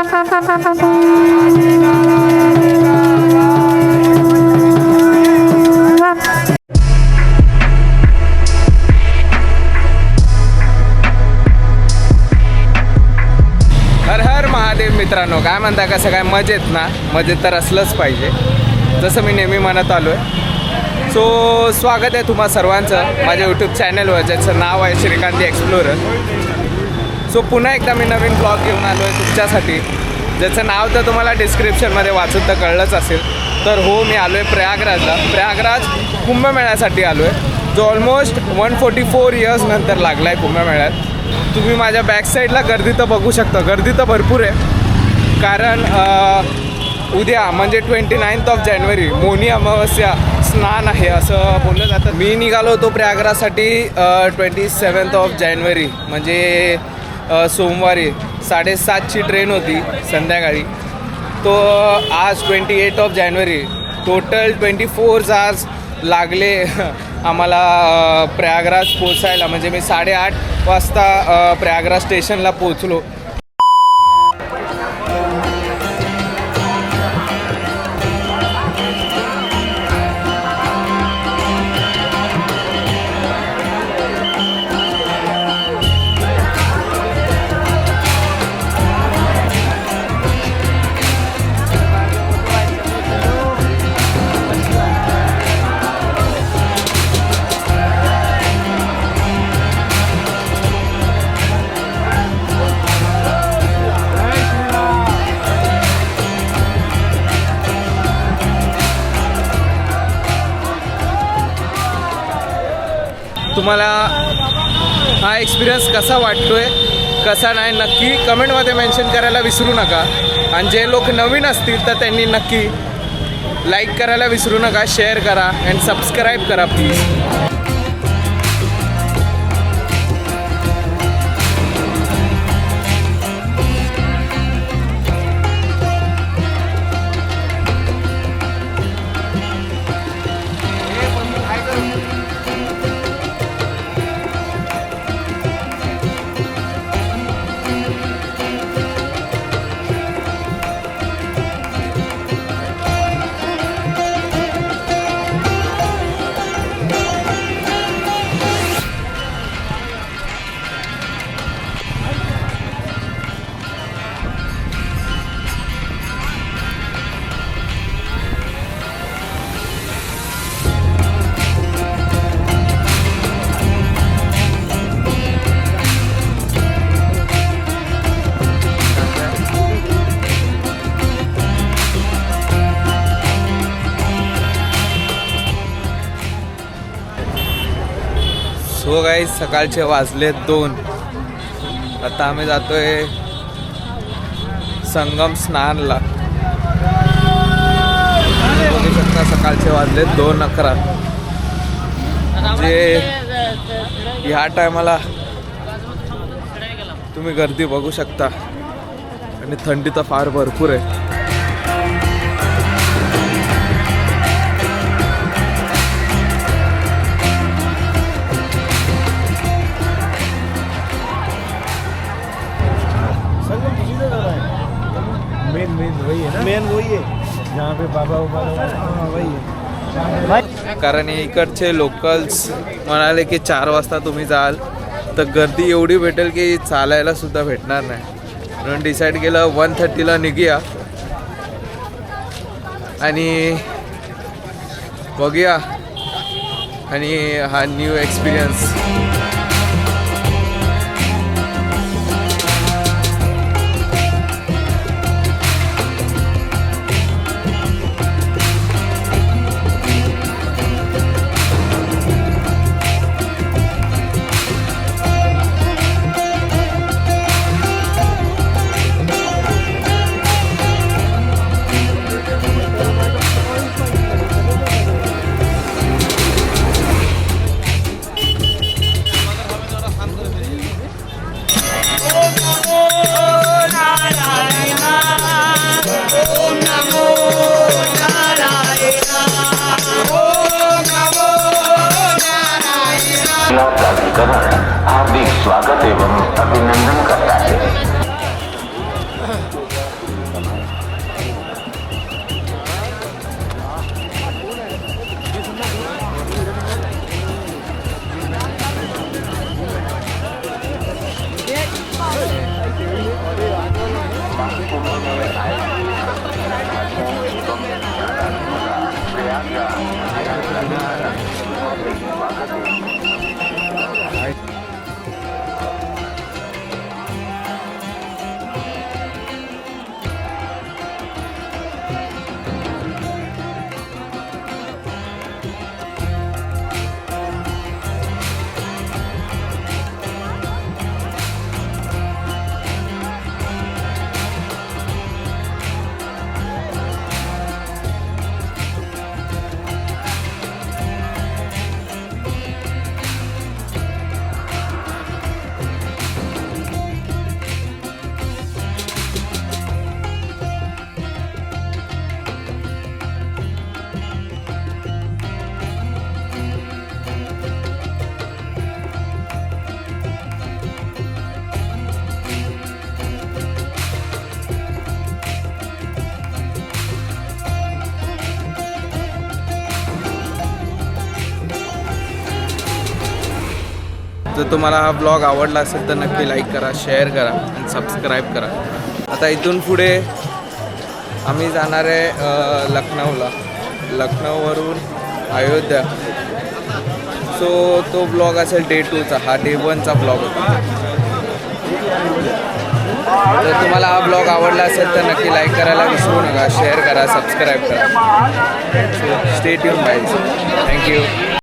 हर हर महादेव मित्रांनो, काय म्हणता, कसं काय, मजेत ना? मजेत तर असलंच पाहिजे, जसं मी नेहमी म्हणत आलो आहे. सो स्वागत आहे तुम्हा सर्वांचं माझ्या यूट्यूब चॅनलवर, ज्याचं नाव आहे श्रीकांत एक्सप्लोरर. सो पुन्हा एकदा मी नवीन ब्लॉग घेऊन आलो आहे तुमच्यासाठी, ज्याचं नाव तर तुम्हाला डिस्क्रिप्शनमध्ये वाचून तर कळलंच असेल. तर हो, मी आलो आहे प्रयागराजला. प्रयागराज कुंभमेळ्यासाठी आलो आहे, जो ऑलमोस्ट 144 इयर्स नंतर लागला आहे कुंभमेळ्यात. तुम्ही माझ्या बॅक साईडला गर्दी तर बघू शकता, गर्दी तर भरपूर आहे. कारण उद्या म्हणजे 29 जानेवारी मोनी अमावस्या स्नान आहे असं बोललं जातं. मी निघालो होतो प्रयागराजसाठी 27 जानेवारी म्हणजे सोमवारी 7:30ची ट्रेन होती संध्याकाळी. तो आज 28 जानेवारी, टोटल 24 आवर्स लागले आम्हाला प्रयागराज पोचायला. म्हणजे मी 8:30 वाजता प्रयागराज स्टेशनला पोचलो. तुम्हाला हा एक्सपिरियन्स कसा वाटतो आहे, कसा नाही, नक्की कमेंटमध्ये मेन्शन करायला विसरू नका. आणि जे लोक नवीन असतील तर त्यांनी नक्की लाईक करायला विसरू नका, शेअर करा अँड सबस्क्राईब करा प्लीज. सो गाईज, सकाळचे वाजले 2. आता आम्ही जातोय संगम स्नानला. बघू शकता सकाळचे वाजले 2:11. म्हणजे ह्या टायमाला तुम्ही गर्दी बघू शकता आणि थंडी तर फार भरपूर आहे. मेन वही है जहाँ पे बाबा वही है. कारण इकडचे लोकल्स म्हणाले की 4 वाजता तुम्ही जाल तर गर्दी एवढी भेटेल की चालायला सुद्धा भेटणार नाही. म्हणून डिसाईड केलं 1:30ला निघूया आणि बघूया आणि हा न्यू एक्सपिरियन्स. हार्दिक स्वागत एवं अभिनंदन करता है. जर तुम्हाला हा ब्लॉग आवडला असेल तर नक्की लाईक करा, शेअर करा आणि सबस्क्राईब करा. आता इथून पुढे आम्ही जाणार आहे लखनौला, लखनौवरून अयोध्या. सो तो ब्लॉग असेल डे 2चा. हा डे 1चा ब्लॉग होता. जर तुम्हाला हा ब्लॉग आवडला असेल तर नक्की लाईक करायला विसरू नका, शेअर करा, सबस्क्राईब करा. So stay tune guys. Thank you.